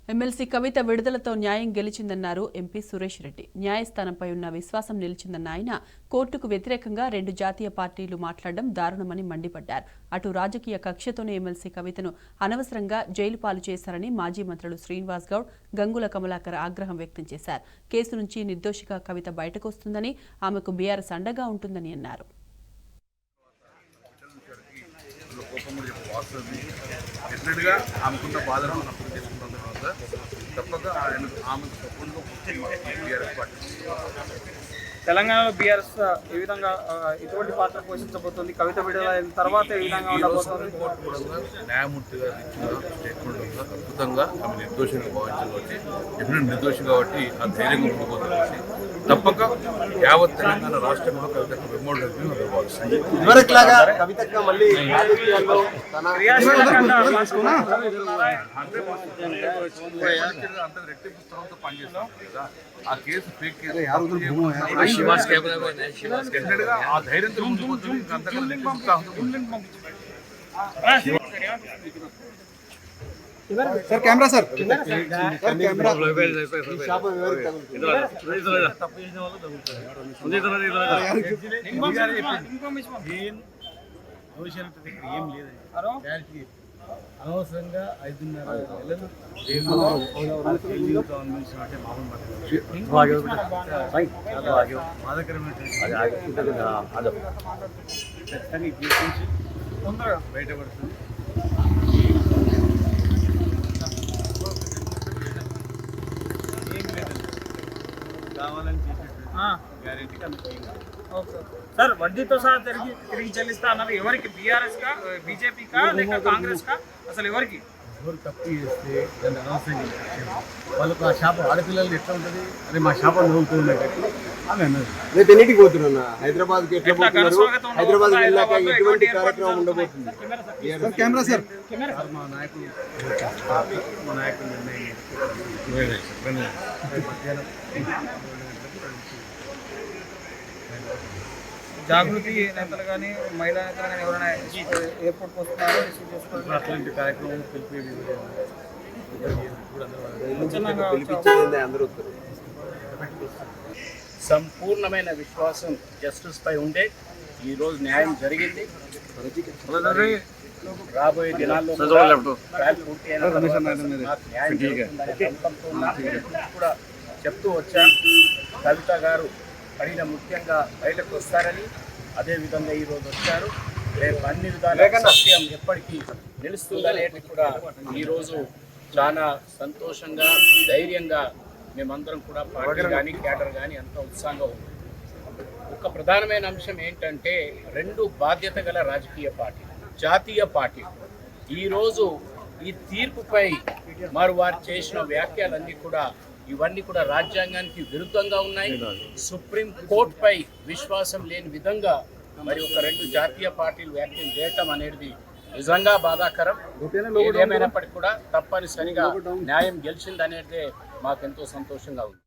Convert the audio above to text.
MLC కవిత విడుదలతో న్యాయం గెలిచిందన్నారు MP Suresh Reddy. న్యాయస్థానంపై ఉన్న విశ్వాసం నిలిచిందన్న ఆయన కోర్టుకు వ్యతిరేకంగా 2 జాతీయ పార్టీలు మాట్లాడడం దారుణమని మండిపడ్డారు. అటు రాజకీయ కక్షతోనే ఎమ్మెల్సీ కవితను అనవసరంగా జైలు పాలు చేశారని మాజీ మంత్రులు శ్రీనివాస్ గౌడ్, గంగుల కమలాకర్ ఆగ్రహం వ్యక్తం చేశారు. కేసు నుంచి నిర్దోషిగా కవిత బయటకొస్తుందని, ఆమెకు బీఆర్ఎస్ అండగా ఉంటుందని అన్నారు. డెఫినెట్గా ఆమెకున్న బాధను అప్పుడు చేసుకున్న తర్వాత తప్పక ఆమెకు సపోర్ట్గా బీఆర్ఎస్ పార్టీ తెలంగాణలో బీఆర్ఎస్ ఏ విధంగా ఎటువంటి పాత్ర పోషించబోతుంది, కవిత విడుదలైన తర్వాత ఏ విధంగా ఉండబోతుంది? న్యాయమూర్తిగా ఇచ్చిన స్టేట్మెంట్ ఉందా అద్భుతంగా ఆమె నిర్దోషంగా భావించాలి కాబట్టి డెఫినెట్ నిర్దోషి కాబట్టి ఆ ధైర్యంగా ఉండిపోతుంది కాబట్టి తప్పక యావత్ తెలంగాణ రాష్ట్రంలో కవితకు వెమ్మోడు భావిస్తుంది. అంత రెట్టింపు స్థలంతో పనిచేస్తాం కదా, ఆ కేసు ఫేక్ కేసు డెఫినెట్గా ఆ ధైర్యంతో ముందుకు సార్ కెమెరా సార్ ఏం లేదండి. అనవసరంగా 5.5 నెలలు తొందరగా బయటపడుతుంది. ఏం లేదండి, కావాలని గ్యారెంటీగా సార్ వడ్డీతో సహా తిరిగి చెల్లిస్తా అన్నారు. ఎవరికి? బీఆర్ఎస్ కా, బీజేపీ కా, లేక కాంగ్రెస్ కా? అసలు ఎవరికి? ఎవరు తప్పు చేస్తే దాన్ని అనవసరంగా వాళ్ళకు ఆ షాప్ ఆడపిల్లలు ఎట్లా ఉంటుంది, అదే మా షాప్ నవ్వుతున్నట్టు ఆమె అన్నది. రేపు ఎన్నింటికి పోతున్నా హైదరాబాద్కి ఎట్లా పోతున్నారు? హైదరాబాద్ వెళ్ళాక ఎటువంటి కార్యక్రమం ఉండబోతుంది? కెమెరా సార్ మా నాయకులు నిర్ణయం జాగృతి నేతలు కానీ మహిళా నేతలు కానీ ఎవరైనా ఎయిర్పోర్ట్కి వస్తున్నారో రిసీవ్ చేసుకోవాలి. అట్లాంటి కార్యక్రమం సంపూర్ణమైన విశ్వాసం జస్టిస్ పై ఉండే ఈరోజు న్యాయం జరిగింది. రాబోయే దినాల్లో పూర్తి కూడా చెప్తూ వచ్చాం. కవిత గారు పడిన ముఖ్యంగా బయటకు వస్తారని, అదేవిధంగా ఈరోజు వచ్చారు. రేపు అన్ని విధాలుగా సత్యం ఎప్పటికీ నిలుస్తుందనేది కూడా ఈరోజు చాలా సంతోషంగా, ధైర్యంగా మేమందరం కూడా పార్టీ కానీ క్యాడర్ కానీ అంత ఉత్సాహంగా ఉంది. ఒక ప్రధానమైన అంశం ఏంటంటే 2 బాధ్యత గల రాజకీయ పార్టీ, జాతీయ పార్టీ ఈరోజు ఈ తీర్పుపై వారు చేసిన వ్యాఖ్యలన్నీ కూడా ఇవన్నీ కూడా రాజ్యాంగానికి విరుద్ధంగా ఉన్నాయి. సుప్రీం కోర్టుపై విశ్వాసం లేని విధంగా ఒక 2 జాతీయ పార్టీలు వ్యాఖ్యలు చేయటం అనేది నిజంగా బాధాకరం. ఏదేమైనప్పటికీ కూడా తప్పనిసరిగా న్యాయం గెలిచిందనేదే మాకెంతో సంతోషంగా ఉంది.